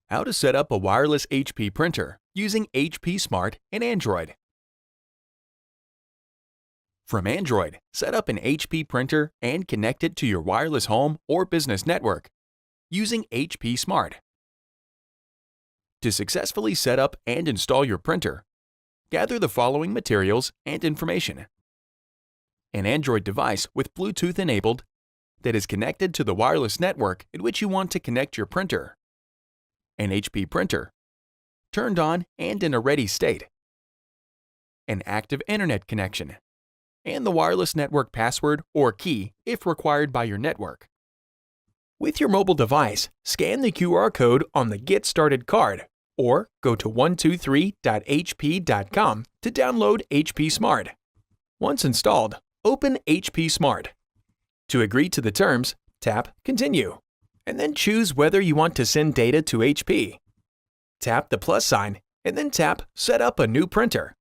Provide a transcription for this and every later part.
How to set up a wireless HP printer using HP Smart and Android. From Android, set up an HP printer and connect it to your wireless home or business network using HP Smart. To successfully set up and install your printer, gather the following materials and information: an Android device with Bluetooth enabled that is connected to the wireless network in which you want to connect your printer, an HP printer, turned on and in a ready state, an active internet connection, and the wireless network password or key if required by your network. With your mobile device, scan the QR code on the Get Started card or go to 123.hp.com to download HP Smart. Once installed, open HP Smart. To agree to the terms, tap Continue, and then choose whether you want to send data to HP. Tap the plus sign, and then tap Set up a new printer.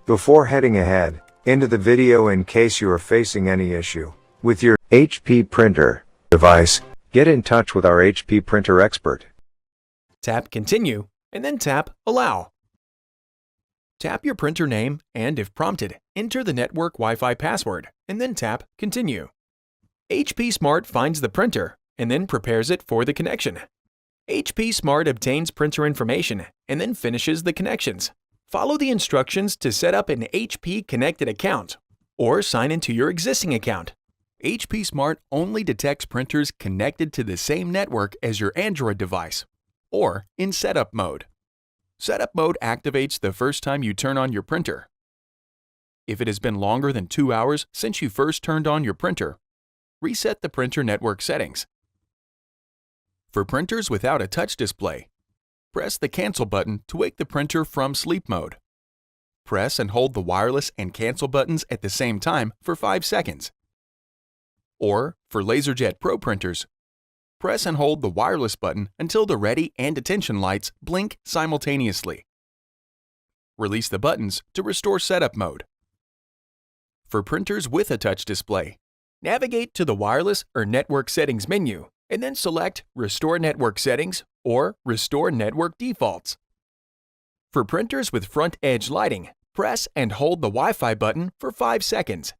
Before heading ahead into the video, in case you are facing any issue with your HP printer device, get in touch with our HP printer expert. Tap Continue, and then tap Allow. Tap your printer name and, if prompted, enter the network Wi-Fi password, and then tap Continue. HP Smart finds the printer and then prepares it for the connection. HP Smart obtains printer information and then finishes the connections. Follow the instructions to set up an HP connected account or sign into your existing account. HP Smart only detects printers connected to the same network as your Android device or in setup mode. Setup mode activates the first time you turn on your printer. If it has been longer than 2 hours since you first turned on your printer, reset the printer network settings. For printers without a touch display, press the Cancel button to wake the printer from sleep mode. Press and hold the wireless and cancel buttons at the same time for 5 seconds. Or, for LaserJet Pro printers, press and hold the wireless button until the ready and attention lights blink simultaneously. Release the buttons to restore setup mode. For printers with a touch display, navigate to the Wireless or Network Settings menu and then select Restore Network Settings or Restore Network Defaults. For printers with front edge lighting, press and hold the Wi-Fi button for 5 seconds.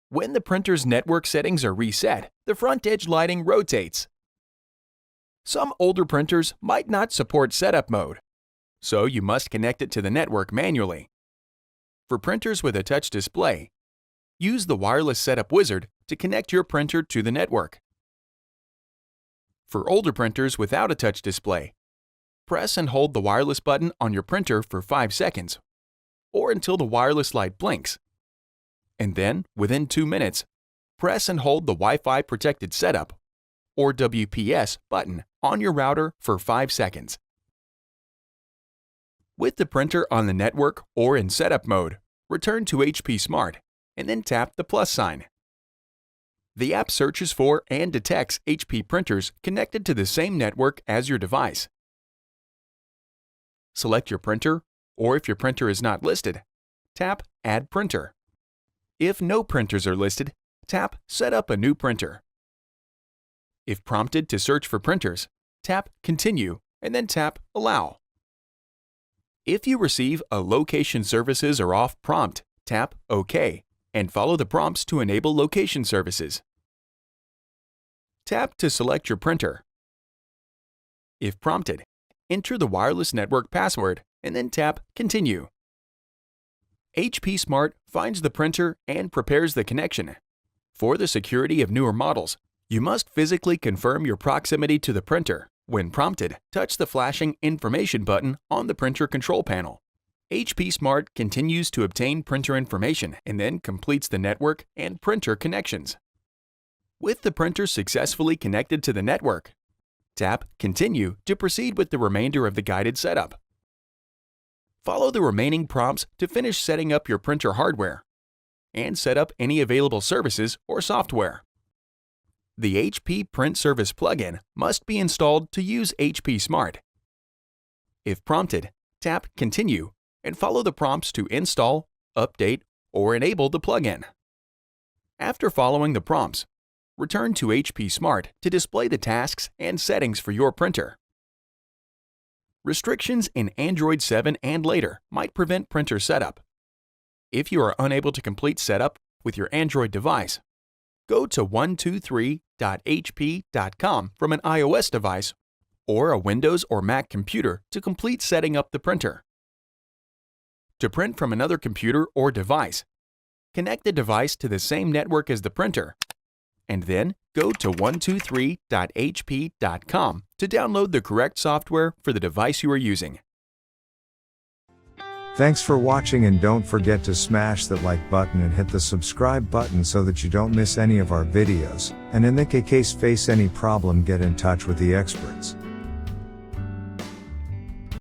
When the printer's network settings are reset, the front edge lighting rotates. Some older printers might not support setup mode, so you must connect it to the network manually. For printers with a touch display, use the Wireless Setup Wizard to connect your printer to the network. For older printers without a touch display, press and hold the wireless button on your printer for 5 seconds or until the wireless light blinks. And then, within 2 minutes, press and hold the Wi-Fi Protected Setup or WPS button on your router for 5 seconds. With the printer on the network or in setup mode, return to HP Smart and then tap the plus sign. The app searches for and detects HP printers connected to the same network as your device. Select your printer, or if your printer is not listed, tap Add Printer. If no printers are listed, tap Set up a new printer. If prompted to search for printers, tap Continue and then tap Allow. If you receive a Location Services or Off prompt, tap OK and follow the prompts to enable location services. Tap to select your printer. If prompted, enter the wireless network password and then tap Continue. HP Smart finds the printer and prepares the connection. For the security of newer models, you must physically confirm your proximity to the printer. When prompted, touch the flashing Information button on the printer control panel. HP Smart continues to obtain printer information and then completes the network and printer connections. With the printer successfully connected to the network, tap Continue to proceed with the remainder of the guided setup. Follow the remaining prompts to finish setting up your printer hardware and set up any available services or software. The HP Print Service plugin must be installed to use HP Smart. If prompted, tap Continue and follow the prompts to install, update, or enable the plugin. After following the prompts, return to HP Smart to display the tasks and settings for your printer. Restrictions in Android 7 and later might prevent printer setup. If you are unable to complete setup with your Android device, go to 123.hp.com from an iOS device or a Windows or Mac computer to complete setting up the printer. To print from another computer or device, connect the device to the same network as the printer, and then go to 123.hp.com to download the correct software for the device you are using. Thanks for watching, and don't forget to smash that like button and hit the subscribe button so that you don't miss any of our videos, and in the case face any problem, get in touch with the experts.